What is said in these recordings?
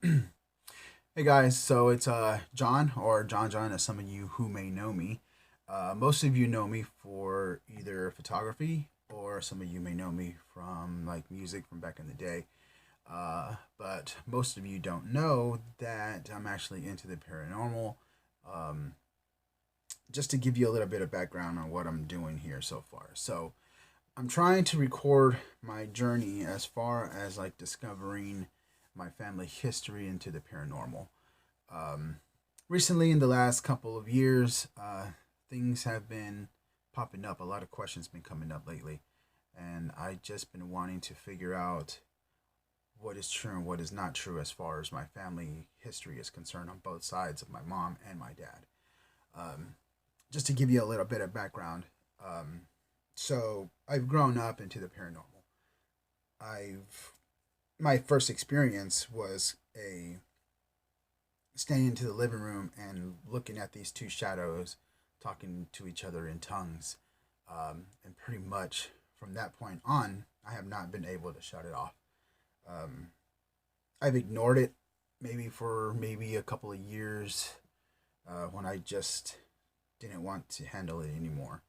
Hey guys, so it's John or JohnJohn, as some of you who may know me. Most of you know me for either photography, or some of you may know me from like music from back in the day. But most of you don't know that I'm actually into the paranormal. Um, just to give you a little bit of background on what I'm doing here so far. So I'm trying to record my journey as far as like discovering my family history into the paranormal. Um, Recently, in the last couple of years, things have been popping up. A lot of questions been coming up lately, and I just been wanting to figure out what is true and what is not true as far as my family history is concerned on both sides of my mom and my dad. Um, just to give you a little bit of background, um, so I've grown up into the paranormal. I've My first experience was a standing into the living room and looking at these two shadows talking to each other in tongues. And pretty much from that point on, I have not been able to shut it off. Um, I've ignored it maybe for maybe a couple of years when I just didn't want to handle it anymore.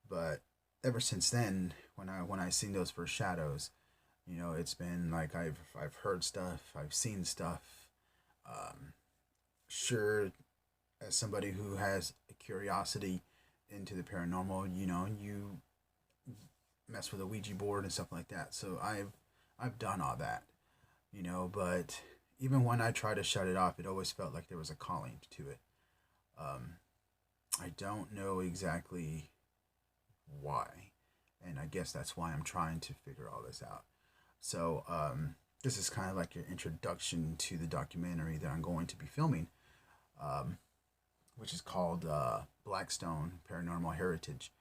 But ever since then, when I seen those first shadows, it's been like I've heard stuff, I've seen stuff. Um, sure, as somebody who has a curiosity into the paranormal, you mess with a Ouija board and stuff like that. So I've done all that, but even when I try to shut it off, it always felt like there was a calling to it. Um, I don't know exactly why, and I guess that's why I'm trying to figure all this out. So this is kind of like your introduction to the documentary that I'm going to be filming. Um, which is called Blackstone Paranormal Heritage.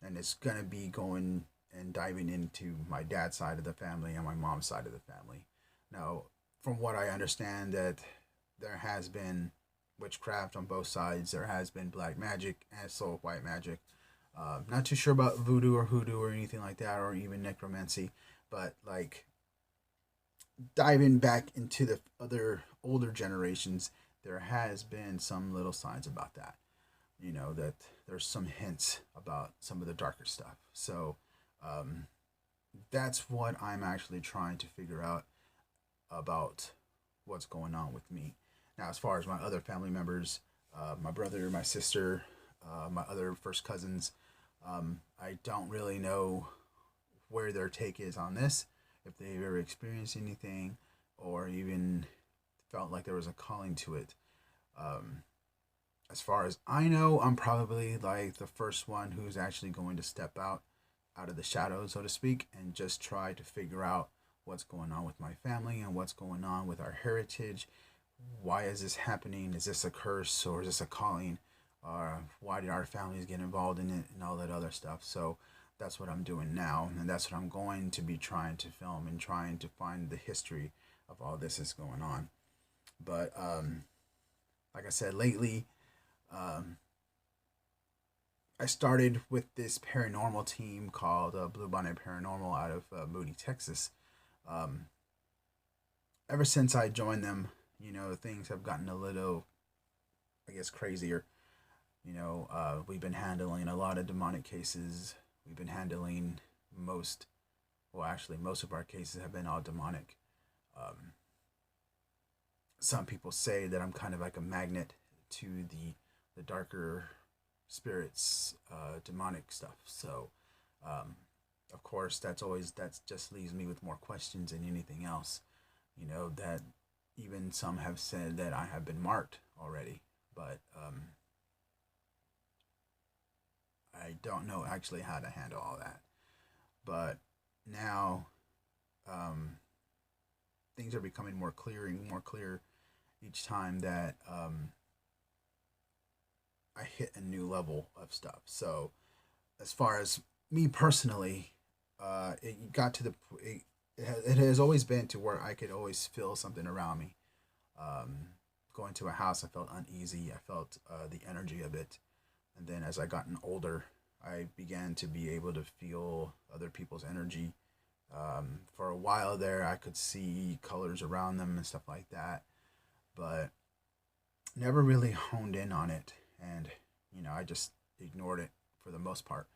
And it's going to be going and diving into my dad's side of the family and my mom's side of the family. Now, from what I understand, that there has been witchcraft on both sides. There has been black magic and so white magic. Not too sure about voodoo or hoodoo or anything like that, or even necromancy, but like diving back into the other older generations, there has been some little signs about that. That there's some hints about some of the darker stuff. So um, that's what I'm actually trying to figure out about what's going on with me. Now, as far as my other family members, my brother, my sister, my other first cousins, I don't really know where their take is on this, if they've ever experienced anything or even felt like there was a calling to it. Um, as far as I know, I'm probably like the first one who's actually going to step out of the shadows, so to speak, and just try to figure out what's going on with my family and what's going on with our heritage. Why is this happening? Is this a curse or is this a calling? Why did our families get involved in it and all that other stuff? So that's what I'm doing now, and that's what I'm going to be trying to film and trying to find the history of all this is going on. But like I said, lately, um, I started with this paranormal team called Blue Bonnet Paranormal out of Moody, Texas. Um, Ever since I joined them, things have gotten a little, I guess, crazier. We've been handling a lot of demonic cases. We've been handling most, well, actually, most of our cases have been all demonic. Um, some people say that I'm kind of like a magnet to the darker spirits, demonic stuff. So, um, of course, that's just leaves me with more questions than anything else. That even some have said that I have been marked already, but I don't know actually how to handle all that. But now um, things are becoming more clear and more clear each time that I hit a new level of stuff. So as far as me personally, it got to it has always been to where I could always feel something around me. Um, Going to a house, I felt uneasy. I felt the energy of it, and then as I gotten older, I began to be able to feel other people's energy For a while there, I could see colors around them and stuff like that, but never really honed in on it. And, I just ignored it for the most part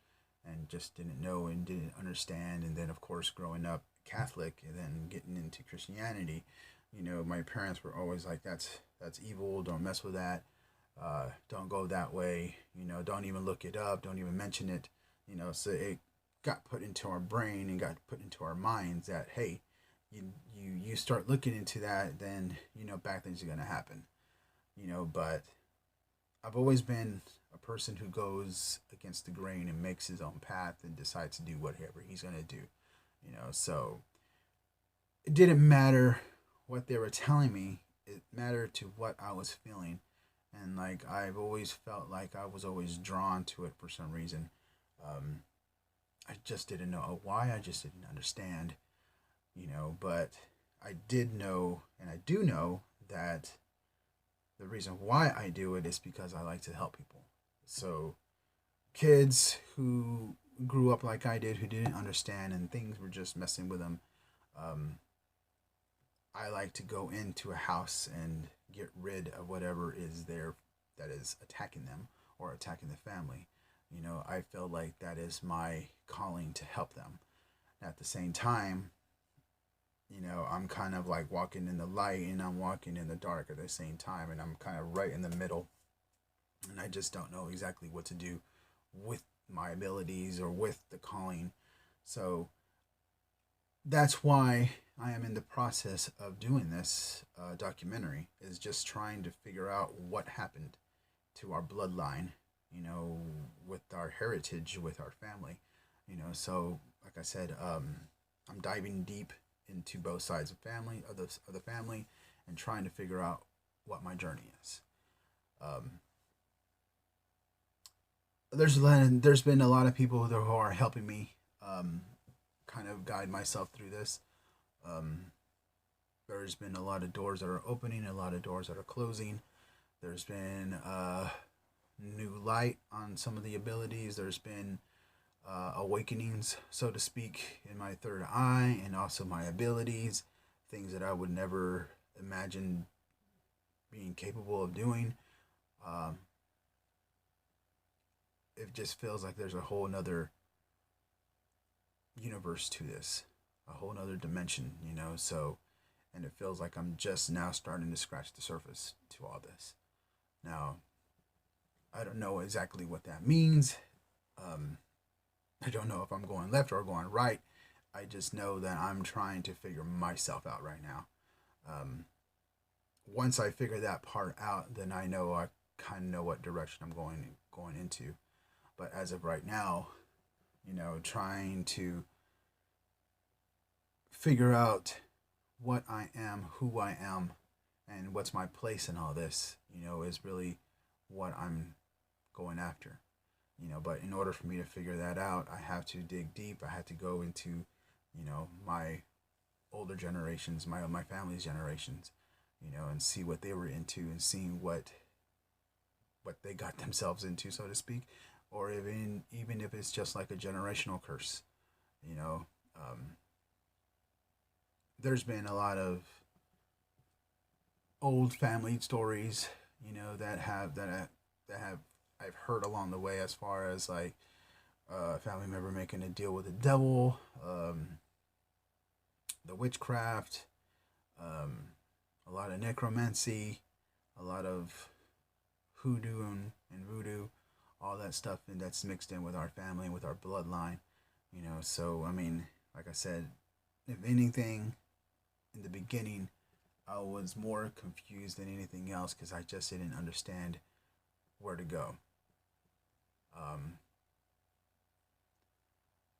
and just didn't know and didn't understand. And then, of course, growing up Catholic and then getting into Christianity, my parents were always like, that's evil. Don't mess with that. Don't go that way. Don't even look it up. Don't even mention it. So it got put into our brain and got put into our minds that, hey, you start looking into that, then bad things are gonna happen. But I've always been a person who goes against the grain and makes his own path and decides to do whatever he's gonna do. So it didn't matter what they were telling me. It mattered to what I was feeling, and like I've always felt like I was always drawn to it for some reason. Um, I just didn't know why. I just didn't understand. But I did know, and I do know that the reason why I do it is because I like to help people. So kids who grew up like I did, who didn't understand and things were just messing with them, um, I like to go into a house and get rid of whatever is there that is attacking them or attacking the family. I feel like that is my calling to help them. At the same time, I'm kind of like walking in the light and I'm walking in the dark at the same time, and I'm kind of right in the middle. And I just don't know exactly what to do with my abilities or with the calling. So that's why I am in the process of doing this documentary, is just trying to figure out what happened to our bloodline, with our heritage, with our family, So, like I said, I'm diving deep into both sides of the family, and trying to figure out what my journey is. Um, there's been a lot of people who are helping me kind of guide myself through this. Um, there's been a lot of doors that are opening, a lot of doors that are closing. There's been new light on some of the abilities. There's been awakenings, so to speak, in my third eye and also my abilities, things that I would never imagine being capable of doing. Um, it just feels like there's a whole nother universe to this, a whole nother dimension, So, and it feels like I'm just now starting to scratch the surface to all this. Now, I don't know exactly what that means. Um, I don't know if I'm going left or going right. I just know that I'm trying to figure myself out right now. Um, Once I figure that part out, then I kind of know what direction I'm going into. But as of right now, trying to figure out what I am, who I am, and what's my place in all this, is really what I'm going after. But in order for me to figure that out, I have to dig deep. I have to go into, my older generations, my family's generations, and see what they were into and seeing what they got themselves into, so to speak, or even if it's just like a generational curse, you know. Um, there's been a lot of old family stories, that have I've heard along the way, as far as like a family member making a deal with the devil, the witchcraft, um, a lot of necromancy, a lot of hoodoo and voodoo, all that stuff, and that's mixed in with our family and with our bloodline. So I mean, like I said, if anything, in the beginning, I was more confused than anything else because I just didn't understand where to go. Um,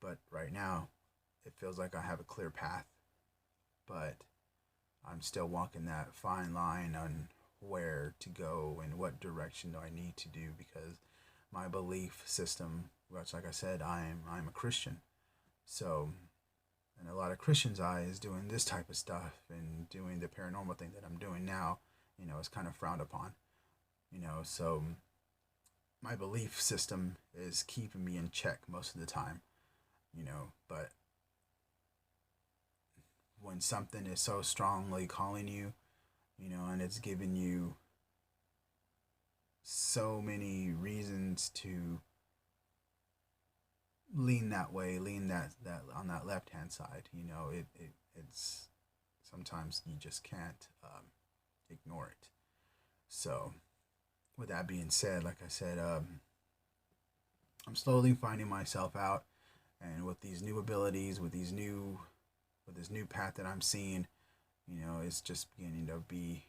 but right now, it feels like I have a clear path, but I'm still walking that fine line on where to go and what direction do I need to do, because my belief system, which, like I said, I'm a Christian. So, in a lot of Christians' eyes, doing this type of stuff and doing the paranormal thing that I'm doing now, is kind of frowned upon. So my belief system is keeping me in check most of the time. But when something is so strongly calling you, and it's giving you so many reasons to lean that way, lean that on that left hand side. It's sometimes you just can't ignore it. So, with that being said, like I said, I'm slowly finding myself out, and with these new abilities, with this new path that I'm seeing, it's just beginning to be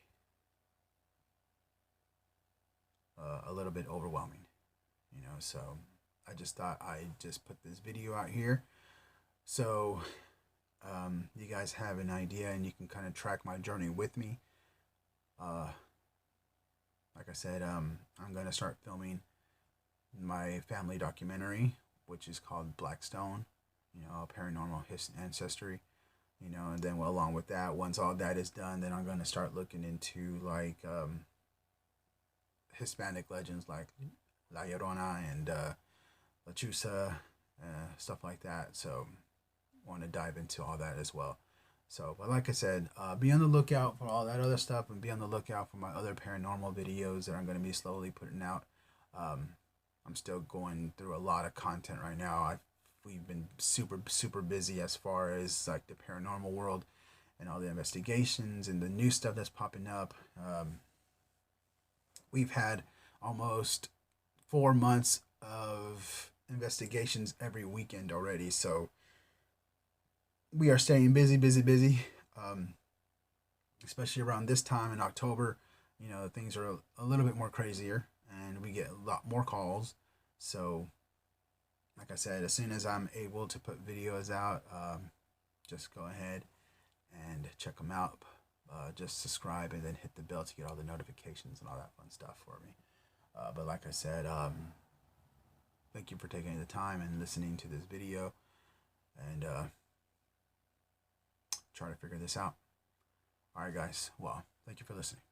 a little bit overwhelming. So I just thought I'd just put this video out here, so you guys have an idea and you can kind of track my journey with me. Like I said, I'm gonna start filming my family documentary, which is called Blackstone, paranormal ancestry, and then along with that, once all that is done, then I'm gonna start looking into like Hispanic legends like La Llorona and La Chusa, stuff like that. So want to dive into all that as well. So, but like I said, be on the lookout for all that other stuff, and be on the lookout for my other paranormal videos that I'm going to be slowly putting out. I'm still going through a lot of content right now. We've been super busy as far as like the paranormal world and all the investigations and the new stuff that's popping up. We've had almost 4 months of investigations every weekend already, so we are staying busy. Especially around this time in October, things are a little bit more crazier, and we get a lot more calls. So, like I said, as soon as I'm able to put videos out, just go ahead and check them out. Just subscribe and then hit the bell to get all the notifications and all that fun stuff for me. But like I said, thank you for taking the time and listening to this video, and try to figure this out. All right, guys. Well, thank you for listening.